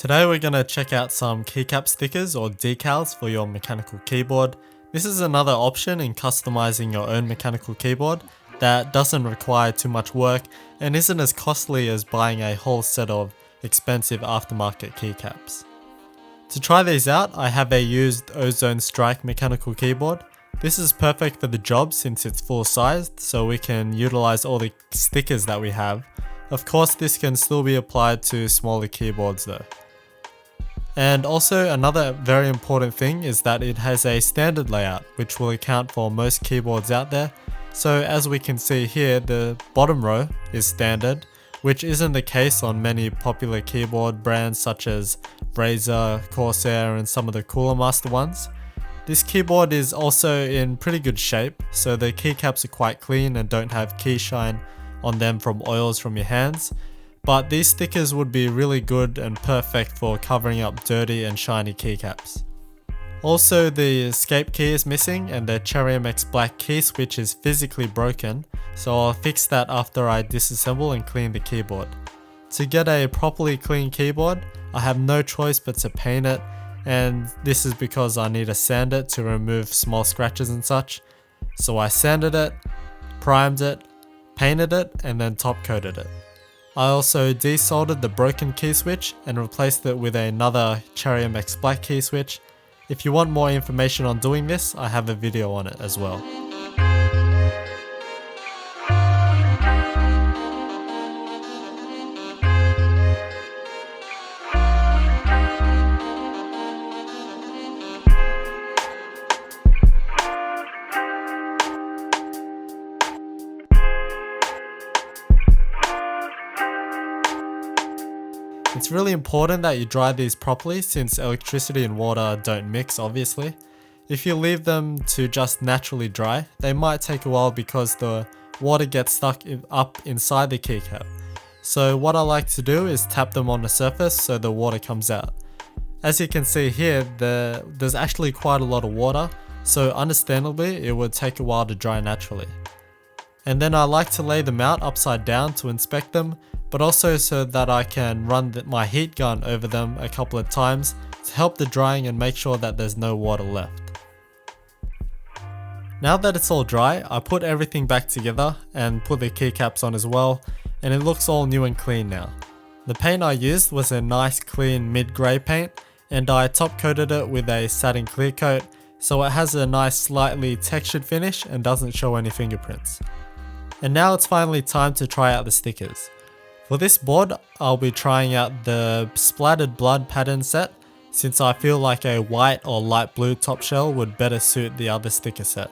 Today we're going to check out some keycap stickers or decals for your mechanical keyboard. This is another option in customizing your own mechanical keyboard that doesn't require too much work and isn't as costly as buying a whole set of expensive aftermarket keycaps. To try these out, I have a used Ozone Strike mechanical keyboard. This is perfect for the job since it's full sized, so we can utilize all the stickers that we have. Of course, this can still be applied to smaller keyboards though. And also another very important thing is that it has a standard layout, which will account for most keyboards out there. So as we can see here, the bottom row is standard, which isn't the case on many popular keyboard brands such as Razer, Corsair and some of the Cooler Master ones. This keyboard is also in pretty good shape, so the keycaps are quite clean and don't have key shine on them from oils from your hands. But these stickers would be really good and perfect for covering up dirty and shiny keycaps. Also, the escape key is missing and the Cherry MX black key switch is physically broken, so I'll fix that after I disassemble and clean the keyboard. To get a properly clean keyboard, I have no choice but to paint it, and this is because I need to sand it to remove small scratches and such. So I sanded it, primed it, painted it, and then top coated it. I also desoldered the broken key switch and replaced it with another Cherry MX black key switch. If you want more information on doing this, I have a video on it as well. It's really important that you dry these properly since electricity and water don't mix obviously. If you leave them to just naturally dry, they might take a while because the water gets stuck up inside the keycap. So what I like to do is tap them on the surface so the water comes out. As you can see here, there's actually quite a lot of water, so understandably it would take a while to dry naturally. And then I like to lay them out upside down to inspect them, but also so that I can run my heat gun over them a couple of times to help the drying and make sure that there's no water left. Now that it's all dry, I put everything back together and put the keycaps on as well, and it looks all new and clean now. The paint I used was a nice clean mid-grey paint, and I top coated it with a satin clear coat, so it has a nice slightly textured finish and doesn't show any fingerprints. And now it's finally time to try out the stickers. For this board, I'll be trying out the Splattered blood pattern set, since I feel like a white or light blue top shell would better suit the other sticker set.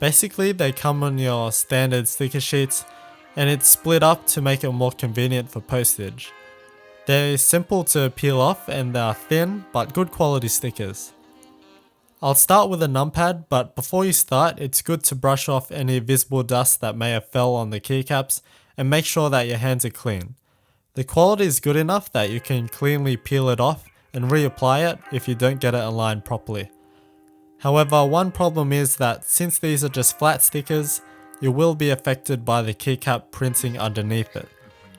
Basically, they come on your standard sticker sheets, and it's split up to make it more convenient for postage. They're simple to peel off and they're thin but good quality stickers. I'll start with a numpad, but before you start, it's good to brush off any visible dust that may have fell on the keycaps and make sure that your hands are clean. The quality is good enough that you can cleanly peel it off and reapply it if you don't get it aligned properly. However, one problem is that since these are just flat stickers, you will be affected by the keycap printing underneath it.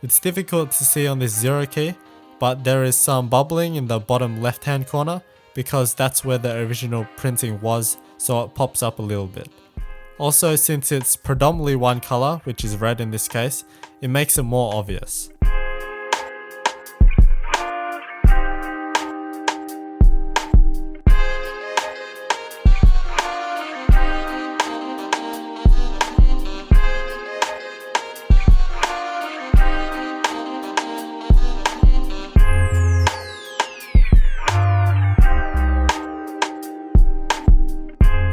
It's difficult to see on this zero key, but there is some bubbling in the bottom left hand corner because that's where the original printing was, so it pops up a little bit. Also, since it's predominantly one color, which is red in this case, it makes it more obvious.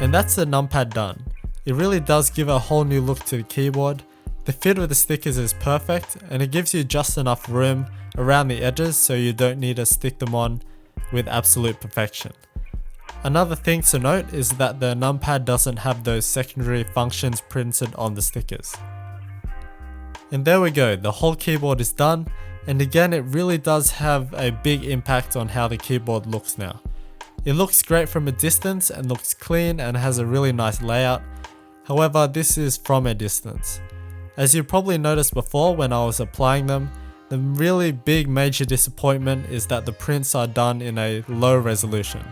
And that's the numpad done. It really does give a whole new look to the keyboard. The fit of the stickers is perfect and it gives you just enough room around the edges so you don't need to stick them on with absolute perfection. Another thing to note is that the numpad doesn't have those secondary functions printed on the stickers. And there we go, the whole keyboard is done, and again it really does have a big impact on how the keyboard looks now. It looks great from a distance and looks clean and has a really nice layout. However, this is from a distance. As you probably noticed before when I was applying them, The really big major disappointment is that the prints are done in a low resolution.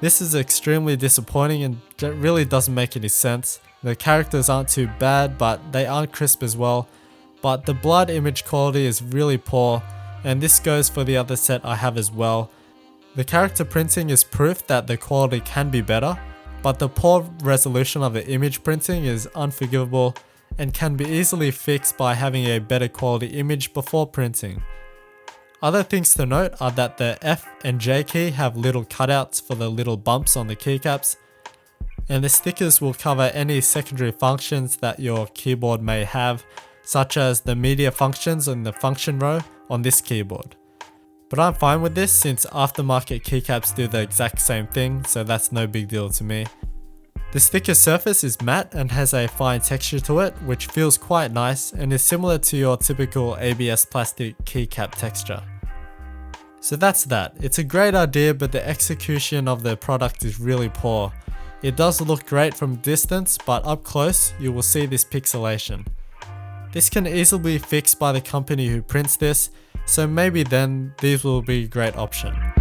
This is extremely disappointing and really doesn't make any sense. The characters aren't too bad, but they aren't crisp as well. But the blood image quality is really poor, and this goes for the other set I have as well. The character printing is proof that the quality can be better, but the poor resolution of the image printing is unforgivable and can be easily fixed by having a better quality image before printing. Other things to note are that the F and J key have little cutouts for the little bumps on the keycaps, and the stickers will cover any secondary functions that your keyboard may have, such as the media functions in the function row on this keyboard. But I'm fine with this since aftermarket keycaps do the exact same thing, so that's no big deal to me. The sticker surface is matte and has a fine texture to it, which feels quite nice and is similar to your typical ABS plastic keycap texture. So that's that. It's a great idea, but the execution of the product is really poor. It does look great from distance, but up close you will see this pixelation. This can easily be fixed by the company who prints this, so maybe then these will be a great option.